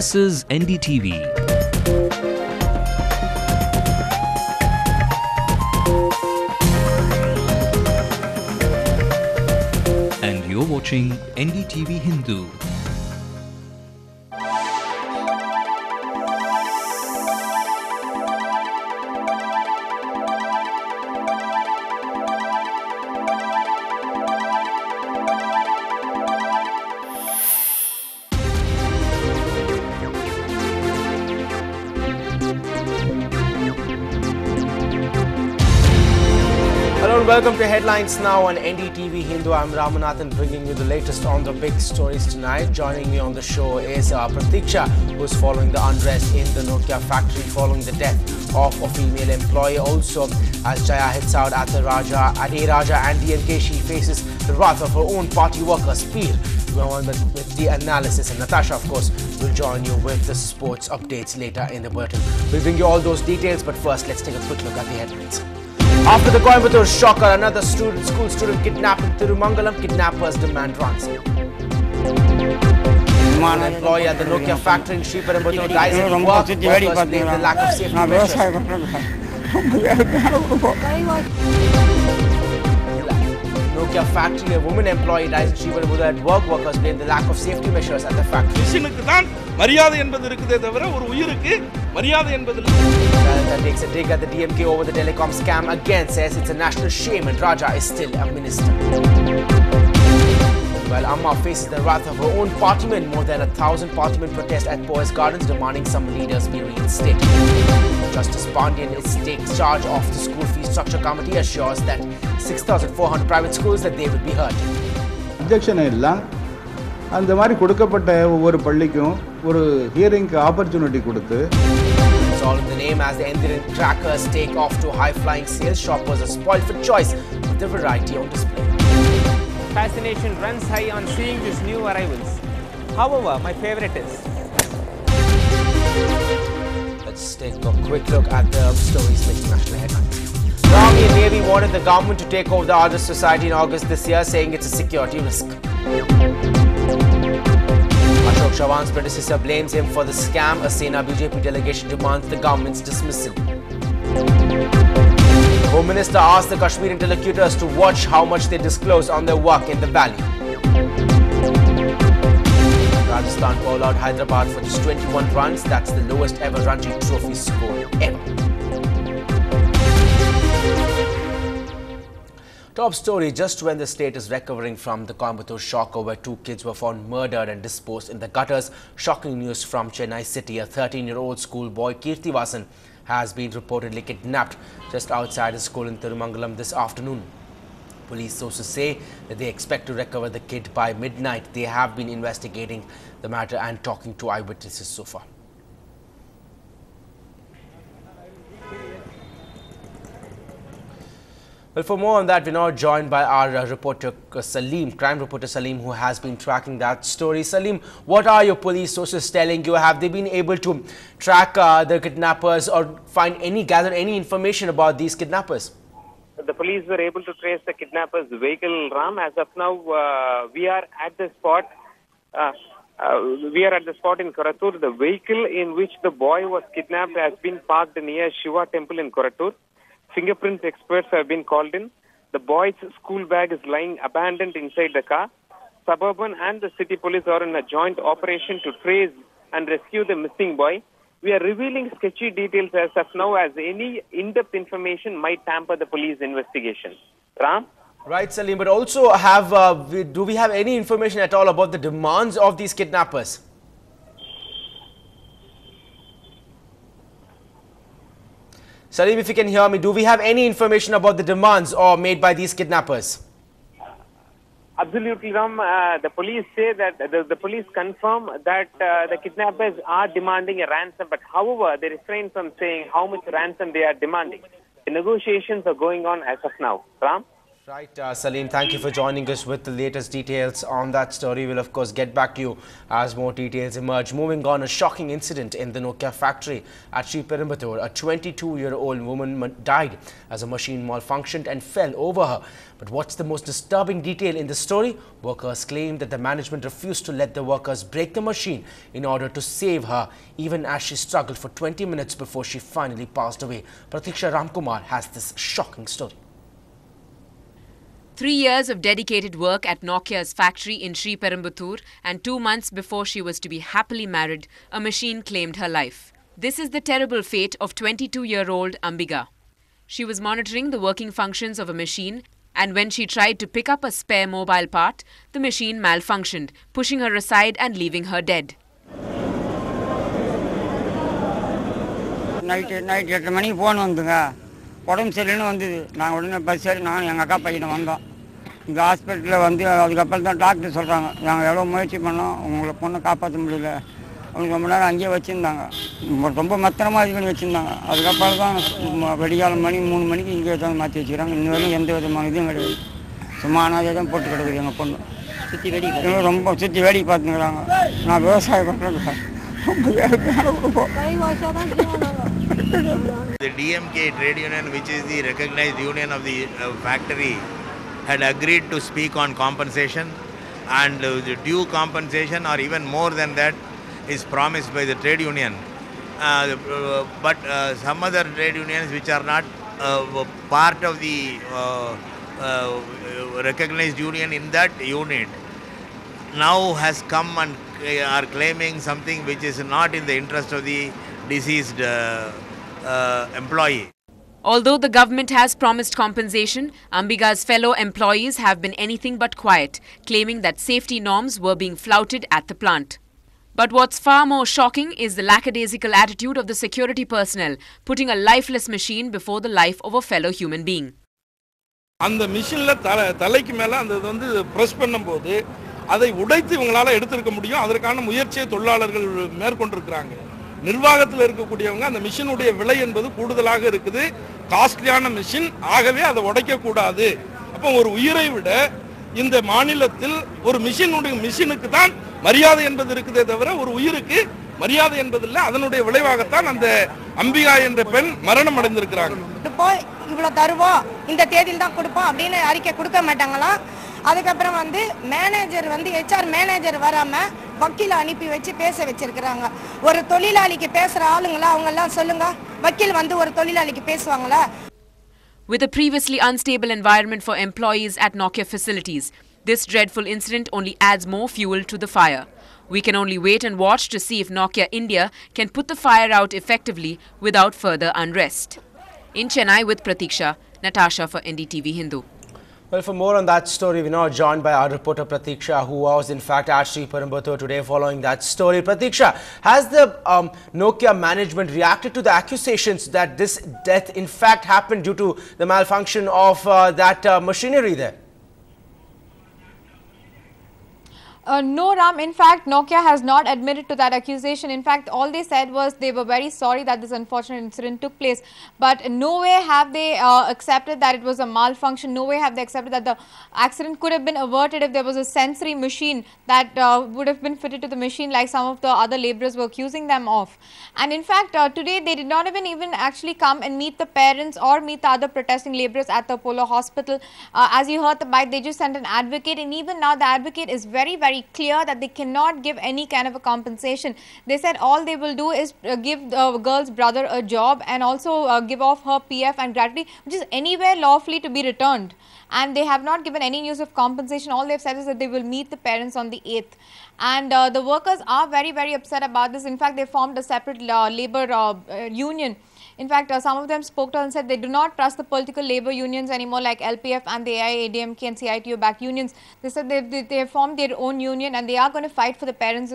This is NDTV. And you're watching NDTV Hindu. Hello and welcome to Headlines Now on NDTV Hindu. I'm Ramanathan, bringing you the latest on the big stories tonight. Joining me on the show is Pratiksha, who's following the unrest in the Nokia factory following the death of a female employee. Also, as Jaya hits out at A Raja and DMK, she faces the wrath of her own party workers. Peer, we're on with the analysis, and Natasha, of course, will join you with the sports updates later in the bulletin. We'll bring you all those details, but first, let's take a quick look at the headlines. After the Coimbatore shocker, another school student kidnapped in Thirumangalam, kidnappers demand ransom. One employee at the Nokia factory in Sriperumbudur dies at work. Workers blame the lack of safety measures. Nokia factory, a woman employee dies in Sriperumbudur at work. Workers blame the lack of safety measures at the factory. That takes a dig at the DMK over the telecom scam again, says it's a national shame and Raja is still a minister. While Amma faces the wrath of her own partymen, more than 1,000 partymen protest at Poise Gardens demanding some leaders be reinstated. Justice Pandian takes charge of the school fee structure committee, assures that 6,400 private schools that they will be heard. Objection illa and the mari kodukkapatta over pallikkum oru hearing opportunity koduthu. It's all in the name as the Indian crackers take off to high-flying sales. Shoppers are spoiled for choice with the variety on display. Fascination runs high on seeing these new arrivals. However, my favorite is... Let's take a quick look at the stories making national headlines. The Army and Navy wanted the government to take over the Adarsh Society in August this year, saying it's a security risk. Ashok Chavan's predecessor blames him for the scam. A Sena BJP delegation demands the government's dismissal. The Home Minister asked the Kashmir interlocutors to watch how much they disclose on their work in the valley. Rajasthan bowled out Hyderabad for just 21 runs. That's the lowest ever Ranji Trophy score ever. Top story, just when the state is recovering from the Coimbatore shocker where 2 kids were found murdered and disposed in the gutters. Shocking news from Chennai city. A 13-year-old schoolboy, Kirtivasan, has been reportedly kidnapped just outside his school in Thirumangalam this afternoon. Police sources say that they expect to recover the kid by midnight. They have been investigating the matter and talking to eyewitnesses so far. Well, for more on that, we're now joined by our reporter Salim, crime reporter Salim, who has been tracking that story. Salim, what are your police sources telling you? Have they been able to track the kidnappers or gather any information about these kidnappers? The police were able to trace the kidnappers' vehicle, Ram. As of now, we are at the spot. We are at the spot in Korattur. The vehicle in which the boy was kidnapped has been parked near Shiva Temple in Korattur. Fingerprint experts have been called in. The boy's school bag is lying abandoned inside the car. Suburban and the city police are in a joint operation to trace and rescue the missing boy. We are revealing sketchy details as of now, as any in-depth information might tamper the police investigation. Ram? Right, Salim, but also do we have any information at all about the demands of these kidnappers? Salim, if you can hear me, do we have any information about the demands made by these kidnappers? Absolutely, Ram. The police say that the police confirm that the kidnappers are demanding a ransom, but however, they refrain from saying how much ransom they are demanding. The negotiations are going on as of now. Ram? Right, Salim, thank you for joining us with the latest details on that story. We'll of course get back to you as more details emerge. Moving on, a shocking incident in the Nokia factory at Sriperumbudur. A 22-year-old woman died as a machine malfunctioned and fell over her. But what's the most disturbing detail in the story? Workers claim that the management refused to let the workers break the machine in order to save her, even as she struggled for 20 minutes before she finally passed away. Pratiksha Ramkumar has this shocking story. 3 years of dedicated work at Nokia's factory in Sriperumbudur, and 2 months before she was to be happily married, a machine claimed her life. This is the terrible fate of 22-year-old Ambiga. She was monitoring the working functions of a machine, and when she tried to pick up a spare mobile part, the machine malfunctioned, pushing her aside and leaving her dead. Night 8 மணிக்கு phone வந்துங்க உடம்பு சரியில்லைன்னு வந்தது நாங்கள் உடனே bus ஏறி நான் எங்கள் அக்கா பையனை வந்தோம் இங்கே ஹாஸ்பிட்டலில் வந்து அதுக்கப்புறம் தான் டாக்டர் சொல்கிறாங்க நாங்கள் எவ்வளோ முயற்சி பண்ணோம் உங்களை பொண்ணை காப்பாற்ற முடியல அவங்க ரொம்ப நேரம் அங்கேயே வச்சுருந்தாங்க ரொம்ப மத்திரமாக இது பண்ணி வச்சுருந்தாங்க அதுக்கப்புறம் தான் வெடிகாலம் மணி 3 மணிக்கு இங்கே தான் மாற்றி வச்சுக்கிறாங்க இன்ன வரையும் எந்த விதமான இதுவும் கிடையாது சும்மா அனாதே தான் போட்டு கிடக்குது எங்கள் பொண்ணு ரொம்ப சுற்றி வேடிக்கை பார்த்துக்கிறாங்க நான் விவசாயம் பண்ணுறேன் சார் ரொம்ப The DMK trade union, which is the recognized union of the factory, had agreed to speak on compensation, and the due compensation or even more than that is promised by the trade union. But some other trade unions which are not part of the recognized union in that unit now has come and are claiming something which is not in the interest of the deceased employee. Although the government has promised compensation, Ambiga's fellow employees have been anything but quiet, claiming that safety norms were being flouted at the plant. But what's far more shocking is the lackadaisical attitude of the security personnel, putting a lifeless machine before the life of a fellow human being. அந்த மிஷின்ல தலைக்கு மேல அந்த வந்து press பண்ணும்போது அதை உடைத்து இவங்களால எடுத்துக்க முடியும் அதற்கான முயற்சியை தொழிலாளர்கள் மேற்கொண்டிருக்காங்க நிர்வாகத்தில் இருக்கக்கூடியவங்க அந்த மிஷினுடைய விலை என்பது கூடுதலாக இருக்குது காஸ்ட்லியான மிஷின் ஆகவே அதை உடைக்க கூடாது அப்ப ஒரு உயிரை விட இந்த மாநிலத்தில் ஒரு மிஷினுக்கு தான் மரியாதை என்பது இருக்குதே தவிர ஒரு உயிருக்கு மரியாதை என்பது இல்ல அதனுடைய விளைவாக தான் அந்த அம்பிகா என்ற பெண் மரணம் அடைந்திருக்கிறாங்க இவ்வளவு தருவோம் இந்த தேதியில் தான் கொடுப்போம் அப்படினு அறிக்கை கொடுக்க மாட்டாங்களா அதுக்கு அப்புறம் வந்து மேனேஜர் வந்து HR மேனேஜர் வராம வக்கீல அனுப்பி வச்சு பேச வச்சிருக்காங்க ஒரு தொழிலாளிக்கு பேசுற ஆளுங்களா அவங்க எல்லாம் சொல்லுங்க வக்கீல் வந்து ஒரு தொழிலாளிக்கு பேசுவாங்களா With a previously unstable environment for employees at Nokia facilities, this dreadful incident only adds more fuel to the fire. We can only wait and watch to see if Nokia India can put the fire out effectively without further unrest. In Chennai with Pratiksha, Natasha for NDTV Hindu. Well, for more on that story, we're now joined by our reporter Pratiksha, who was in fact at Sriperumbudur today following that story. Pratiksha, has the Nokia management reacted to the accusations that this death in fact happened due to the malfunction of that machinery there? No, Ram. In fact, Nokia has not admitted to that accusation. In fact, all they said was they were very sorry that this unfortunate incident took place. But no way have they accepted that it was a malfunction. No way have they accepted that the accident could have been averted if there was a sensory machine that would have been fitted to the machine like some of the other laborers were accusing them of. And in fact, today they did not even actually come and meet the parents or meet the other protesting laborers at the Apollo hospital. As you heard the bite, they just sent an advocate, and even now the advocate is very clear that they cannot give any kind of a compensation. They said all they will do is give the girl's brother a job and also give off her PF and gratuity, which is anywhere lawfully to be returned. And they have not given any news of compensation. All they have said is that they will meet the parents on the 8th. And the workers are very upset about this. In fact, they formed a separate labor union. In fact, some of them spoke to us and said they do not trust the political labor unions anymore, like LPF and the AIADMK and CITO-backed unions. They said they have formed their own union and they are going to fight for the parents,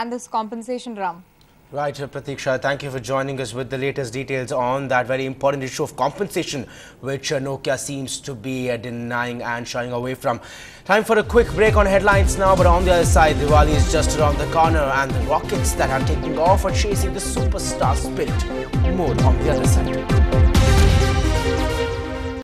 and this compensation, Ram. Right, Pratiksha, thank you for joining us with the latest details on that very important issue of compensation, which Nokia seems to be denying and shying away from. Time for a quick break on headlines now, but on the other side, Diwali is just around the corner and the rockets that are taking off are chasing the superstar spirit. More on the other side.